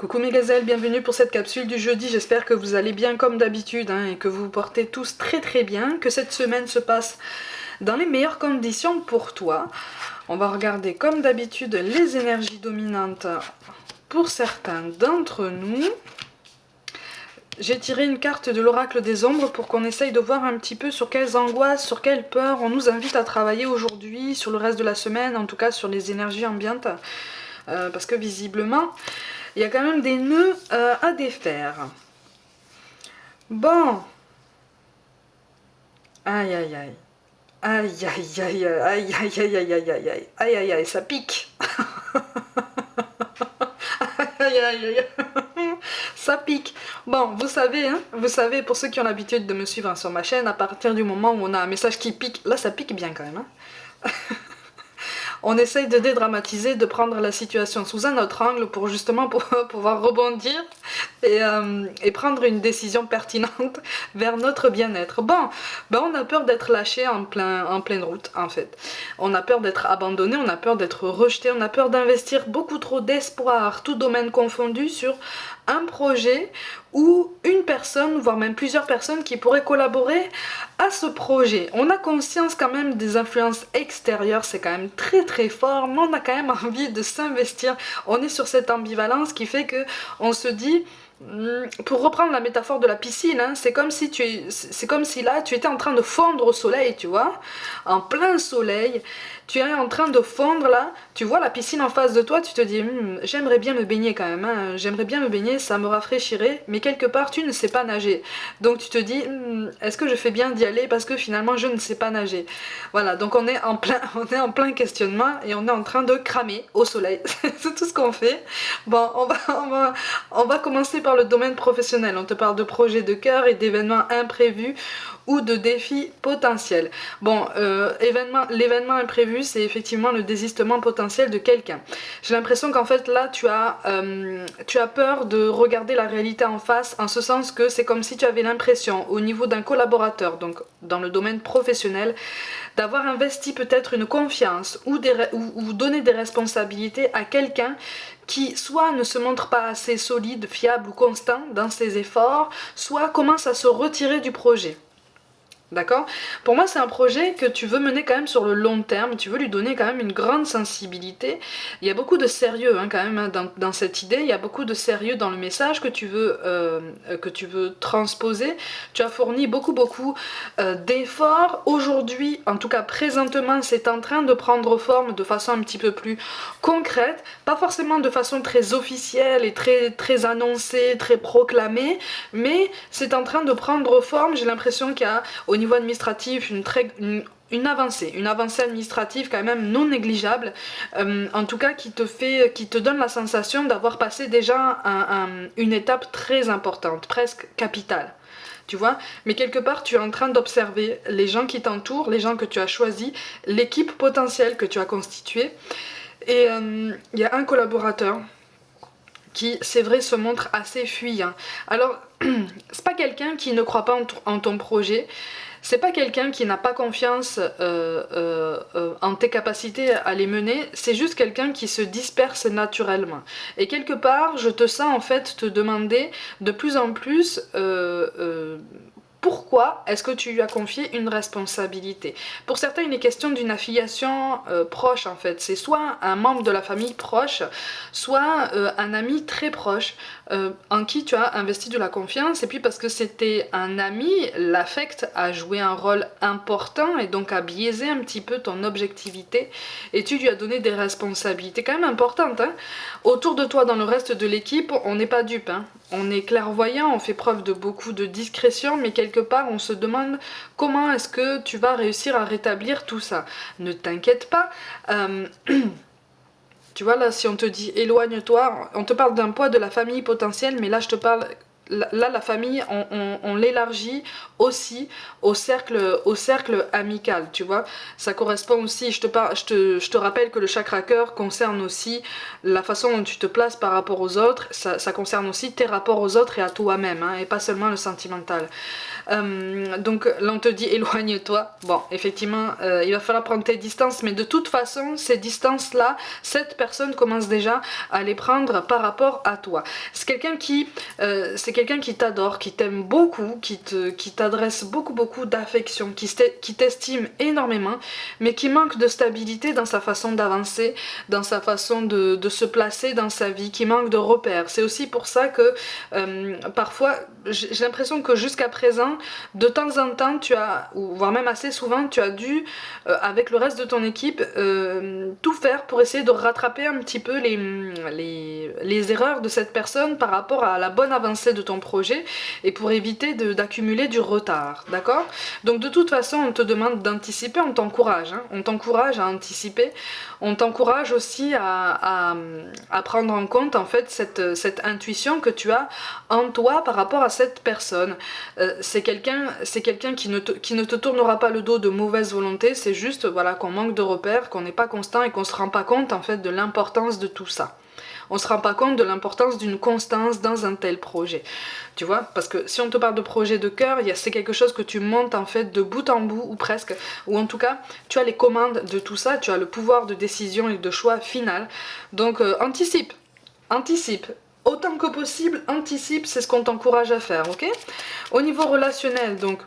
Coucou mes gazelles, bienvenue pour cette capsule du jeudi, j'espère que vous allez bien comme d'habitude et que vous vous portez tous très bien, que cette semaine se passe dans les meilleures conditions pour toi. On va regarder comme d'habitude les énergies dominantes pour certains d'entre nous. J'ai tiré une carte de l'oracle des ombres pour qu'on essaye de voir un petit peu sur quelles angoisses, sur quelles peurs on nous invite à travailler aujourd'hui, sur le reste de la semaine, en tout cas sur les énergies ambiantes. Parce que visiblement, il y a quand même des nœuds à défaire. Bon. Aïe aïe aïe. Aïe aïe aïe aïe aïe aïe aïe aïe aïe aïe aïe aïe aïe, ça pique. Aïe aïe aïe. Ça pique. Bon, vous savez, hein, vous savez, pour ceux qui ont l'habitude de me suivre sur ma chaîne, à partir du moment où on a un message qui pique, là ça pique bien quand même. Hein. On essaye de dédramatiser, de prendre la situation sous un autre angle pour justement pouvoir rebondir et prendre une décision pertinente vers notre bien-être. Bon, ben on a peur d'être lâché en pleine route en fait. On a peur d'être abandonné, on a peur d'être rejeté, on a peur d'investir beaucoup trop d'espoir, tout domaine confondu, sur un projet ou une personne, voire même plusieurs personnes qui pourraient collaborer à ce projet. On a conscience quand même des influences extérieures, c'est quand même très fort, mais on a quand même envie de s'investir. On est sur cette ambivalence qui fait que on se dit, pour reprendre la métaphore de la piscine, hein, c'est comme si là tu étais en train de fondre au soleil, tu vois, en plein soleil, tu es en train de fondre là, tu vois la piscine en face de toi, tu te dis j'aimerais bien me baigner quand même, hein, j'aimerais bien me baigner, ça me rafraîchirait, mais quelque part tu ne sais pas nager, donc tu te dis est-ce que je fais bien d'y aller parce que finalement je ne sais pas nager. Voilà, donc on est en plein questionnement et on est en train de cramer au soleil, c'est tout ce qu'on fait. Bon, on va commencer par le domaine professionnel. On te parle de projets de cœur et d'événements imprévus ou de défis potentiels. Bon, l'événement imprévu, c'est effectivement le désistement potentiel de quelqu'un. J'ai l'impression qu'en fait là, tu as peur de regarder la réalité en face, en ce sens que c'est comme si tu avais l'impression, au niveau d'un collaborateur, donc dans le domaine professionnel, d'avoir investi peut-être une confiance ou donné des responsabilités à quelqu'un qui soit ne se montre pas assez solide, fiable ou constant dans ses efforts, soit commence à se retirer du projet. D'accord? Pour moi, c'est un projet que tu veux mener quand même sur le long terme, tu veux lui donner quand même une grande sensibilité. Il y a beaucoup de sérieux hein, quand même hein, dans cette idée, il y a beaucoup de sérieux dans le message que tu veux transposer. Tu as fourni beaucoup d'efforts. Aujourd'hui, en tout cas présentement, c'est en train de prendre forme de façon un petit peu plus concrète, pas forcément de façon très officielle et très annoncée, très proclamée, mais c'est en train de prendre forme. J'ai l'impression qu'il y a au niveau administratif une avancée administrative quand même non négligeable, en tout cas qui te donne la sensation d'avoir passé déjà une étape très importante, presque capitale. Tu vois, mais quelque part tu es en train d'observer les gens qui t'entourent, les gens que tu as choisis, l'équipe potentielle que tu as constituée, et il y a un collaborateur qui, c'est vrai, se montre assez fuyant. Alors, c'est pas quelqu'un qui ne croit pas en ton projet, c'est pas quelqu'un qui n'a pas confiance en tes capacités à les mener, c'est juste quelqu'un qui se disperse naturellement. Et quelque part, je te sens en fait te demander de plus en plus pourquoi est-ce que tu lui as confié une responsabilité. Pour certains, il est question d'une affiliation proche en fait. C'est soit un membre de la famille proche, soit un ami très proche en qui tu as investi de la confiance. Et puis parce que c'était un ami, l'affect a joué un rôle important et donc a biaisé un petit peu ton objectivité. Et tu lui as donné des responsabilités quand même importantes. Hein. Autour de toi, dans le reste de l'équipe, on n'est pas dupe. Hein. On est clairvoyant, on fait preuve de beaucoup de discrétion, mais quelque part on se demande comment est-ce que tu vas réussir à rétablir tout ça. Ne t'inquiète pas, tu vois là si on te dit éloigne-toi, on te parle d'un poids de la famille potentielle, mais là je te parle là, la famille, on l'élargit aussi au cercle amical, tu vois. Ça correspond aussi, je te rappelle que le chakra cœur concerne aussi la façon dont tu te places par rapport aux autres, ça concerne aussi tes rapports aux autres et à toi-même, hein, et pas seulement le sentimental. Donc là on te dit éloigne-toi. Bon, effectivement, il va falloir prendre tes distances, mais de toute façon, ces distances-là, cette personne commence déjà à les prendre par rapport à toi. C'est quelqu'un qui t'adore, qui t'aime beaucoup, qui t'adresse beaucoup d'affection, qui t'estime énormément, mais qui manque de stabilité dans sa façon d'avancer, dans sa façon de se placer dans sa vie, qui manque de repères. C'est aussi pour ça que parfois, j'ai l'impression que jusqu'à présent, de temps en temps, ou voire même assez souvent, tu as dû, avec le reste de ton équipe, tout faire pour essayer de rattraper un petit peu les erreurs de cette personne par rapport à la bonne avancée de ton projet et pour éviter d'accumuler du retard, d'accord? Donc de toute façon, on te demande d'anticiper, on t'encourage, hein, on t'encourage à anticiper, on t'encourage aussi à prendre en compte en fait cette intuition que tu as en toi par rapport à cette personne. C'est quelqu'un qui ne te tournera pas le dos de mauvaise volonté, c'est juste voilà, qu'on manque de repères, qu'on n'est pas constant et qu'on se rend pas compte en fait de l'importance de tout ça. On se rend pas compte de l'importance d'une constance dans un tel projet. Tu vois, parce que si on te parle de projet de cœur, c'est quelque chose que tu montes en fait de bout en bout ou presque, ou en tout cas, tu as les commandes de tout ça, tu as le pouvoir de décision et de choix final. Donc anticipe. Autant que possible, anticipe, c'est ce qu'on t'encourage à faire, ok? Au niveau relationnel, donc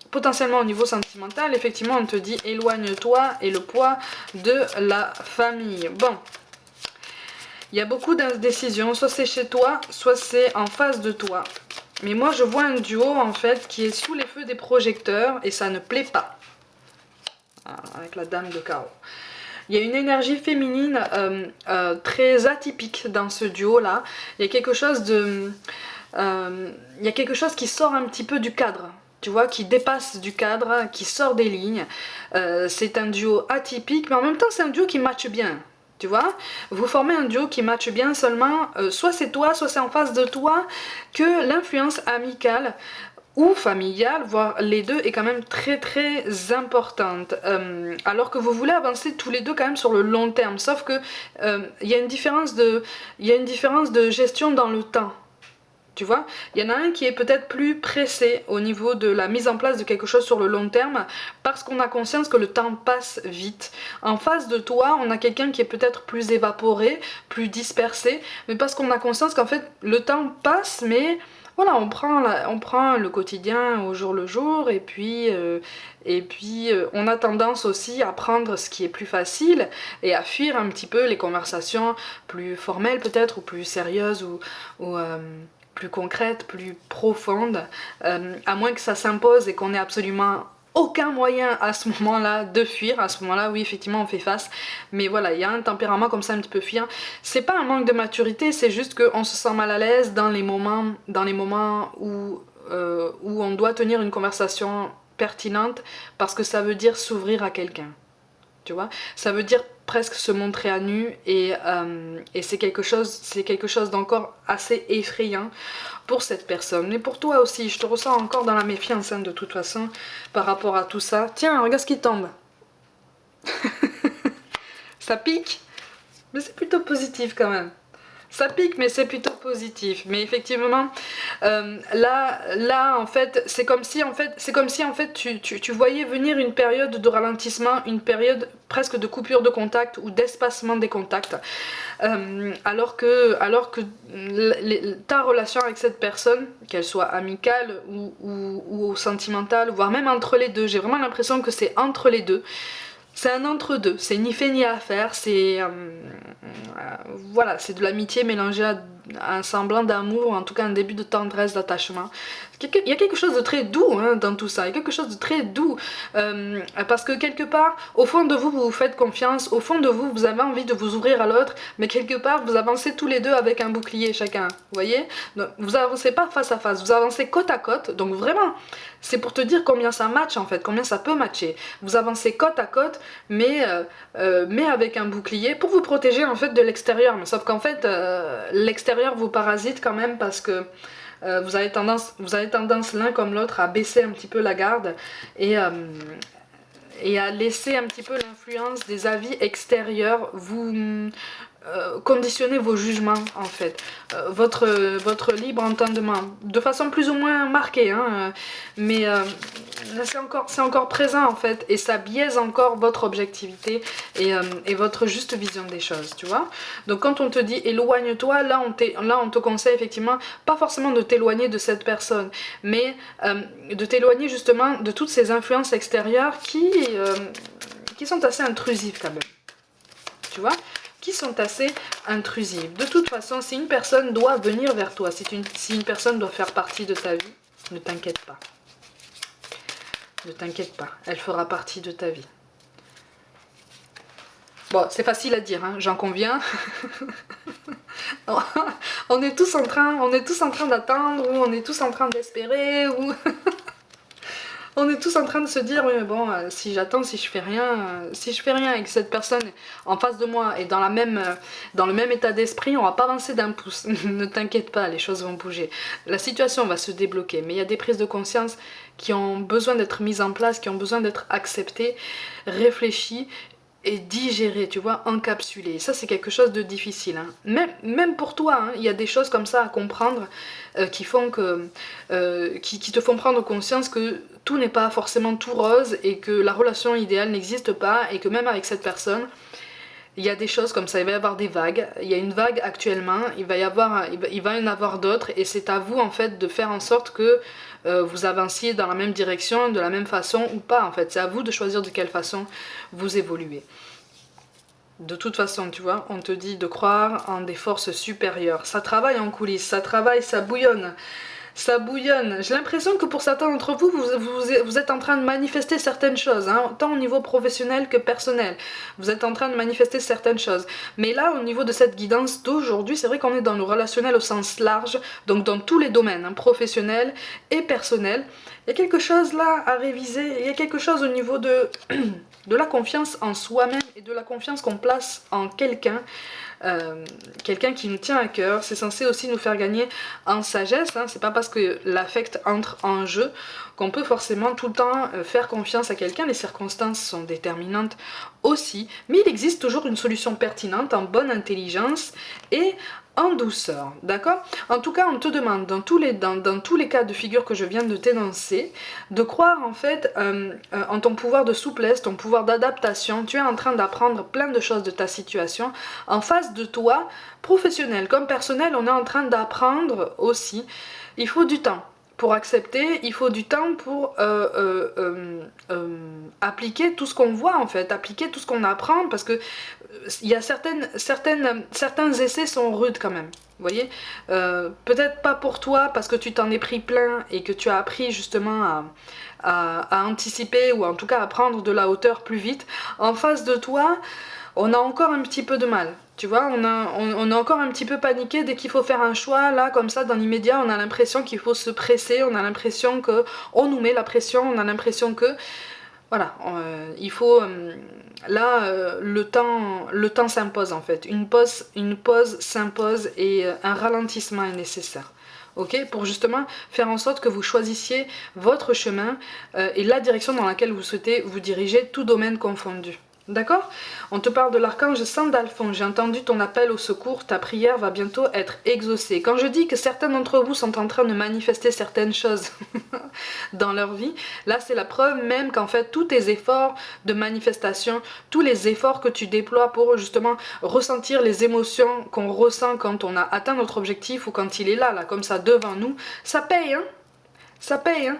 potentiellement au niveau sentimental, effectivement on te dit éloigne-toi et le poids de la famille. Bon, il y a beaucoup d'indécisions, soit c'est chez toi, soit c'est en face de toi. Mais moi je vois un duo en fait qui est sous les feux des projecteurs et ça ne plaît pas. Voilà, avec la dame de carreau. Il y a une énergie féminine très atypique dans ce duo-là. Il y a quelque chose qui sort un petit peu du cadre. Tu vois, qui dépasse du cadre, qui sort des lignes. C'est un duo atypique, mais en même temps c'est un duo qui matche bien. Tu vois, vous formez un duo qui matche bien seulement, soit c'est toi, soit c'est en face de toi, que l'influence amicale ou familiale, voire les deux, est quand même très importante. Alors que vous voulez avancer tous les deux quand même sur le long terme, sauf que il y a une différence de gestion dans le temps. Tu vois, il y en a un qui est peut-être plus pressé au niveau de la mise en place de quelque chose sur le long terme parce qu'on a conscience que le temps passe vite. En face de toi, on a quelqu'un qui est peut-être plus évaporé, plus dispersé, mais parce qu'on a conscience qu'en fait le temps passe, mais voilà, on prend le quotidien au jour le jour et puis on a tendance aussi à prendre ce qui est plus facile et à fuir un petit peu les conversations plus formelles peut-être ou plus sérieuses ou plus concrète, plus profonde, à moins que ça s'impose et qu'on ait absolument aucun moyen à ce moment-là de fuir. À ce moment-là, oui, effectivement, on fait face. Mais voilà, il y a un tempérament comme ça un petit peu fuyant. C'est pas un manque de maturité, c'est juste qu'on se sent mal à l'aise dans les moments où on doit tenir une conversation pertinente parce que ça veut dire s'ouvrir à quelqu'un. Tu vois, ça veut dire presque se montrer à nu et c'est quelque chose d'encore assez effrayant pour cette personne. Mais pour toi aussi, je te ressens encore dans la méfiance hein, de toute façon par rapport à tout ça. Tiens, regarde ce qui tombe. Ça pique, mais c'est plutôt positif quand même. Ça pique, mais c'est plutôt positif. Mais effectivement, là, en fait, c'est comme si tu voyais venir une période de ralentissement, une période presque de coupure de contact ou d'espacement des contacts. Alors que ta relation avec cette personne, qu'elle soit amicale ou sentimentale, voire même entre les deux, j'ai vraiment l'impression que c'est entre les deux. C'est un entre-deux, c'est ni fait ni à faire, c'est voilà, c'est de l'amitié mélangée à un semblant d'amour, ou en tout cas un début de tendresse, d'attachement. Il y a quelque chose de très doux hein, dans tout ça, il y a quelque chose de très doux, parce que quelque part, au fond de vous, vous vous faites confiance, au fond de vous, vous avez envie de vous ouvrir à l'autre, mais quelque part, vous avancez tous les deux avec un bouclier chacun, vous voyez? Donc, vous avancez pas face à face, vous avancez côte à côte, donc vraiment, c'est pour te dire combien ça match en fait, combien ça peut matcher. Vous avancez côte à côte, mais avec un bouclier pour vous protéger en fait de l'extérieur. Mais sauf qu'en fait, l'extérieur vous parasite quand même parce que vous avez tendance l'un comme l'autre à baisser un petit peu la garde et à laisser un petit peu l'influence des avis extérieurs vous conditionner vos jugements en fait, votre libre entendement, de façon plus ou moins marquée, hein, mais c'est encore présent en fait, et ça biaise encore votre objectivité et votre juste vision des choses, tu vois. Donc quand on te dit éloigne-toi, là on te conseille effectivement pas forcément de t'éloigner de cette personne, mais de t'éloigner justement de toutes ces influences extérieures qui sont assez intrusives quand même, tu vois, qui sont assez intrusives. De toute façon, si une personne doit venir vers toi, si une personne doit faire partie de ta vie, ne t'inquiète pas. Ne t'inquiète pas, elle fera partie de ta vie. Bon, c'est facile à dire, hein, j'en conviens. On est tous en train d'attendre, ou on est tous en train d'espérer, ou... On est tous en train de se dire, oui mais bon, si j'attends, si je fais rien et que cette personne en face de moi est dans le même état d'esprit, on va pas avancer d'un pouce. Ne t'inquiète pas, les choses vont bouger. La situation va se débloquer, mais il y a des prises de conscience qui ont besoin d'être mises en place, qui ont besoin d'être acceptées, réfléchies et digérées, tu vois, encapsulées. Ça, c'est quelque chose de difficile, hein. Même pour toi, hein, il y a des choses comme ça à comprendre qui te font prendre conscience que tout n'est pas forcément tout rose et que la relation idéale n'existe pas et que même avec cette personne, il y a des choses comme ça, il va y avoir des vagues, il y a une vague actuellement, il va y en avoir d'autres et c'est à vous en fait de faire en sorte que vous avanciez dans la même direction, de la même façon ou pas en fait, c'est à vous de choisir de quelle façon vous évoluez. De toute façon, tu vois, on te dit de croire en des forces supérieures, ça travaille en coulisses, ça travaille, ça bouillonne. Ça bouillonne. J'ai l'impression que pour certains d'entre vous, vous êtes en train de manifester certaines choses, hein, tant au niveau professionnel que personnel. Vous êtes en train de manifester certaines choses. Mais là, au niveau de cette guidance d'aujourd'hui, c'est vrai qu'on est dans le relationnel au sens large, donc dans tous les domaines, hein, professionnel et personnel. Il y a quelque chose là à réviser, il y a quelque chose au niveau de la confiance en soi-même et de la confiance qu'on place en quelqu'un. Quelqu'un qui nous tient à cœur, c'est censé aussi nous faire gagner en sagesse, hein. C'est pas parce que l'affect entre en jeu qu'on peut forcément tout le temps faire confiance à quelqu'un, les circonstances sont déterminantes aussi, mais il existe toujours une solution pertinente en bonne intelligence et en douceur, d'accord? En tout cas, on te demande, dans tous les cas de figure que je viens de t'énoncer, de croire en fait en ton pouvoir de souplesse, ton pouvoir d'adaptation. Tu es en train d'apprendre plein de choses de ta situation. En face de toi, professionnel comme personnel, on est en train d'apprendre aussi. Il faut du temps pour accepter, il faut du temps pour appliquer tout ce qu'on voit en fait, appliquer tout ce qu'on apprend, parce que il y a certains essais sont rudes quand même. Vous voyez, peut-être pas pour toi parce que tu t'en es pris plein et que tu as appris justement à anticiper ou en tout cas à prendre de la hauteur plus vite. En face de toi, on a encore un petit peu de mal. Tu vois, on a encore un petit peu paniqué dès qu'il faut faire un choix. Là, comme ça, dans l'immédiat, on a l'impression qu'il faut se presser, on a l'impression qu'on nous met la pression, on a l'impression que... Voilà, il faut... le temps s'impose en fait. Une pause s'impose et un ralentissement est nécessaire. Ok, pour justement faire en sorte que vous choisissiez votre chemin et la direction dans laquelle vous souhaitez vous diriger, tout domaine confondu. D'accord? On te parle de l'archange Sandalphon. J'ai entendu ton appel au secours, ta prière va bientôt être exaucée. Quand je dis que certains d'entre vous sont en train de manifester certaines choses dans leur vie, là c'est la preuve même qu'en fait tous tes efforts de manifestation, tous les efforts que tu déploies pour justement ressentir les émotions qu'on ressent quand on a atteint notre objectif ou quand il est là comme ça devant nous, ça paye, hein? Ça paye, hein.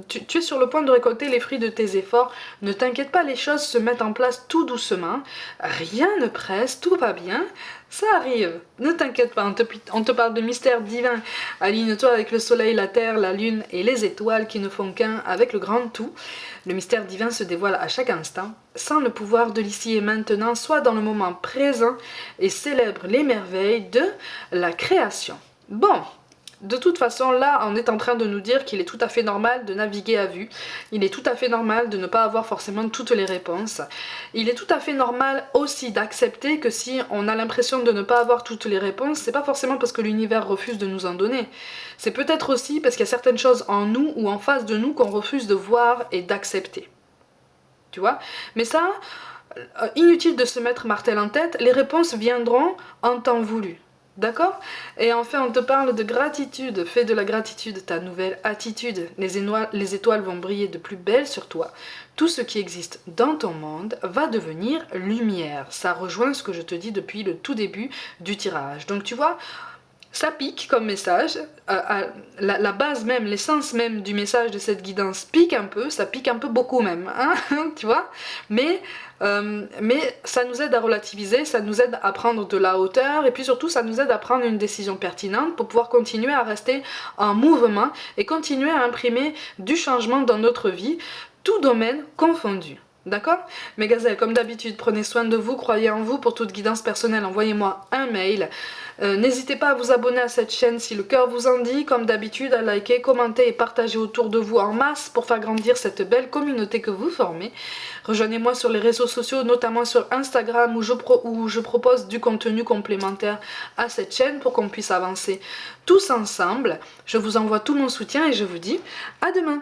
Tu es sur le point de récolter les fruits de tes efforts. Ne t'inquiète pas, les choses se mettent en place tout doucement. Rien ne presse, tout va bien. Ça arrive. Ne t'inquiète pas, on te parle de mystère divin. Aligne-toi avec le soleil, la terre, la lune et les étoiles qui ne font qu'un avec le grand tout. Le mystère divin se dévoile à chaque instant, sans le pouvoir de l'ici et maintenant, soit dans le moment présent et célèbre les merveilles de la création. Bon. De toute façon, là, on est en train de nous dire qu'il est tout à fait normal de naviguer à vue. Il est tout à fait normal de ne pas avoir forcément toutes les réponses. Il est tout à fait normal aussi d'accepter que si on a l'impression de ne pas avoir toutes les réponses, c'est pas forcément parce que l'univers refuse de nous en donner. C'est peut-être aussi parce qu'il y a certaines choses en nous ou en face de nous qu'on refuse de voir et d'accepter. Tu vois? Mais ça, inutile de se mettre martel en tête, les réponses viendront en temps voulu. D'accord? Et enfin, on te parle de gratitude. Fais de la gratitude ta nouvelle attitude. Les étoiles vont briller de plus belle sur toi. Tout ce qui existe dans ton monde va devenir lumière. Ça rejoint ce que je te dis depuis le tout début du tirage. Donc tu vois, ça pique comme message, la base même, l'essence même du message de cette guidance pique un peu, ça pique un peu beaucoup même, hein, tu vois, mais ça nous aide à relativiser, ça nous aide à prendre de la hauteur, et puis surtout ça nous aide à prendre une décision pertinente pour pouvoir continuer à rester en mouvement et continuer à imprimer du changement dans notre vie, tout domaine confondu. D'accord? Mes gazelles, comme d'habitude, prenez soin de vous, croyez en vous. Pour toute guidance personnelle, envoyez-moi un mail. N'hésitez pas à vous abonner à cette chaîne si le cœur vous en dit. Comme d'habitude, à liker, commenter et partager autour de vous en masse pour faire grandir cette belle communauté que vous formez. Rejoignez-moi sur les réseaux sociaux, notamment sur Instagram où je propose du contenu complémentaire à cette chaîne pour qu'on puisse avancer tous ensemble. Je vous envoie tout mon soutien et je vous dis à demain.